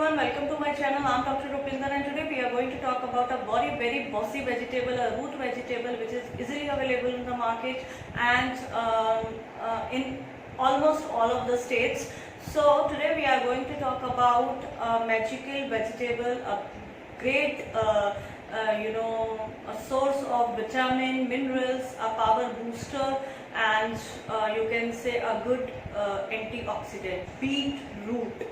everyone, welcome to my channel. I'm Dr. Rupinder and today we are going to talk about a very bossy vegetable, a root vegetable which is easily available in the market and in almost all of the states. So today we are going to talk about a magical vegetable, a great a source of vitamin, minerals, a power booster, and you can say a good antioxidant, beetroot.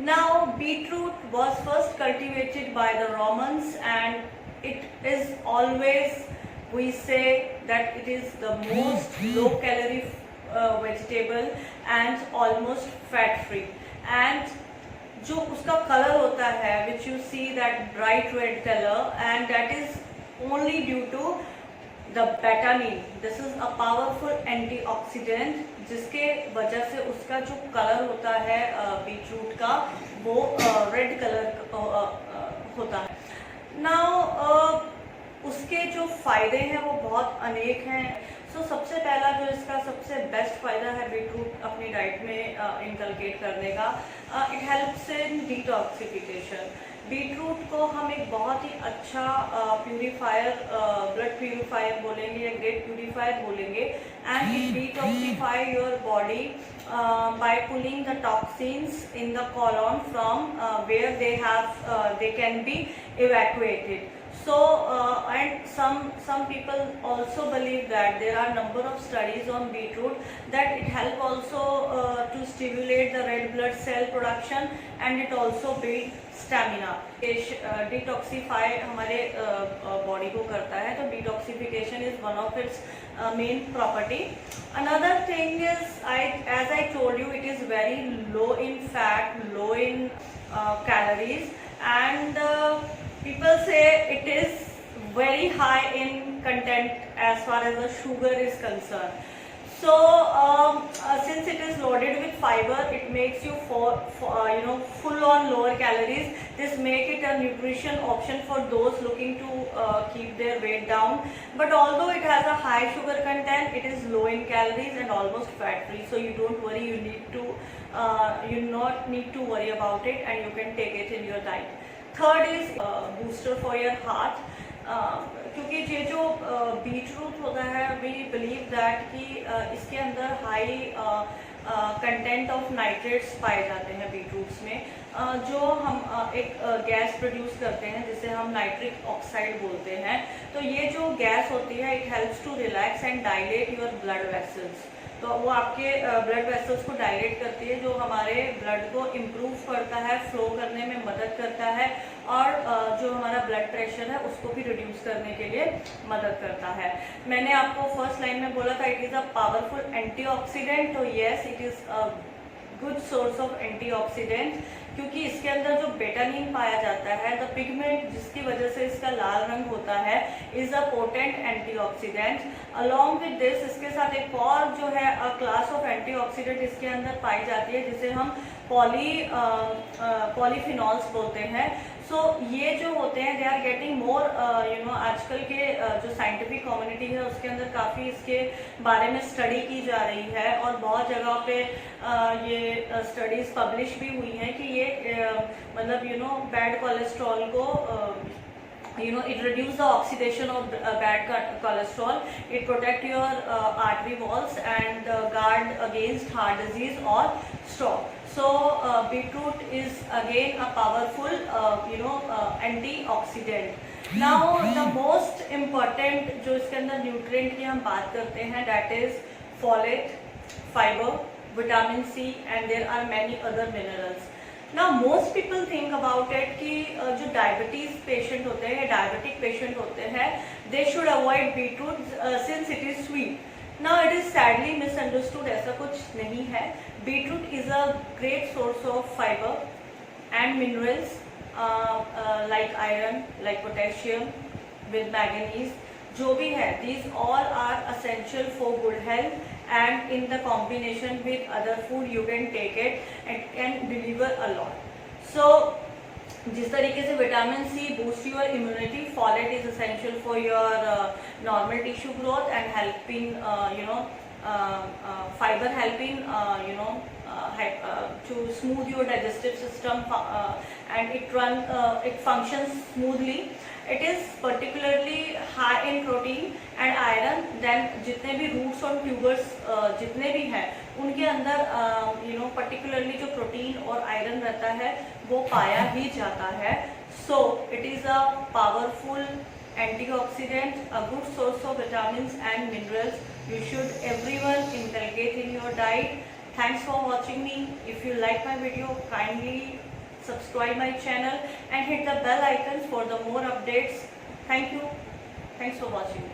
Now, beetroot was first cultivated by the Romans, and it is always, we say that it is the most low calorie vegetable and almost fat free. And जो उसका colour होता है which you see that bright red color, and that is only due to the betanin. This is a powerful antioxidant जिसके वजह से उसका जो colour होता है बीटरूट का वो रेड कलर होता है. नाउ उसके जो फायदे हैं वो बहुत अनेक हैं. सबसे पहला जो इसका सबसे बेस्ट फायदा है बीटरूट अपनी डाइट में इनकलकेट करने का, it helps in detoxification. Beetroot को हम एक बहुत ही अच्छा प्यूरीफायर, ब्लड प्यूरीफायर बोलेंगे या ग्रेट प्यूरीफायर बोलेंगे. And it detoxify your body by pulling the toxins in the colon from where they can be evacuated. So and some people also believe that there are number of studies on beetroot that it help also to stimulate the red blood cell production and it also build stamina. Detoxify हमारे body को करता है, तो detoxification is one of its main property. Another thing is as I told you, it is very low in fat, low in calories, and people say it is very high in content as far as the sugar is concerned. So since it is loaded with fiber, it makes you full on lower calories. This make it a nutrition option for those looking to keep their weight down. But although it has a high sugar content, it is low in calories and almost fat free. So you don't worry. You not need to worry about it, and you can take it in your diet. Third is booster for your heart. क्योंकि ये जो beetroot होता है, we believe that कि इसके अंदर high content of nitrates पाए जाते हैं बीटरूट्स में, जो हम एक गैस प्रोड्यूस करते हैं जिसे हम नाइट्रिक ऑक्साइड बोलते हैं. तो ये जो गैस होती है, it helps to relax and dilate your blood vessels. तो वो आपके ब्लड वेसल्स को डायलेट करती है, जो हमारे ब्लड को इम्प्रूव करता है, फ्लो करने में मदद करता है, और जो हमारा ब्लड प्रेशर है उसको भी रिड्यूस करने के लिए मदद करता है. मैंने आपको फर्स्ट लाइन में बोला था it is a powerful antioxidant. तो yes, it is a good source of antioxidant, क्योंकि इसके अंदर जो बेटानिन पाया जाता है, द पिगमेंट जिसकी वजह से इसका लाल रंग होता है, is a potent antioxidant. Along with this, इसके साथ एक और जो है क्लास ऑफ एंटीऑक्सीडेंट इसके अंदर पाई जाती है जिसे हम पॉलीफिनॉल्स बोलते हैं. सो ये जो होते हैं, दे आर गेटिंग मोर आजकल के जो साइंटिफिक कम्युनिटी है उसके अंदर काफ़ी इसके बारे में स्टडी की जा रही है, और बहुत जगह पे ये स्टडीज़ पब्लिश भी हुई हैं कि ये मतलब बैड कोलेस्ट्रॉल को it reduce the oxidation of bad cholesterol, it protect your artery walls and guard against heart disease or stroke. So beetroot is again a powerful antioxidant. Now the most important जो इसके अंदर nutrient की हम बात करते हैं, that is folate, fiber, vitamin C, and there are many other minerals. Now most people think about it कि जो डायबिटीज पेशेंट होते हैं, डायबिटिक पेशेंट होते हैं, they should avoid beetroot since it is sweet. Now it is sadly misunderstood. ऐसा कुछ नहीं है. Beetroot is a great source of fiber and minerals like iron, like potassium, with manganese. जो भी है, these all are essential for good health, and in the combination with other food you can take it and can deliver a lot. So जिस तरीके से vitamin C boost your immunity, folate is essential for your normal tissue growth and helping fiber helping to smooth your digestive system, and it functions smoothly. It is particularly high in protein and iron. Then जितने भी roots और tubers जितने भी हैं उनके अंदर particularly जो protein और iron रहता है वो पाया ही जाता है. So it is a powerful antioxidant, a good source of vitamins and minerals. You should everyone inculcate in your diet. Thanks for watching me. If you like my video, kindly subscribe my channel and hit the bell icon for the more updates. Thank you. Thanks for watching.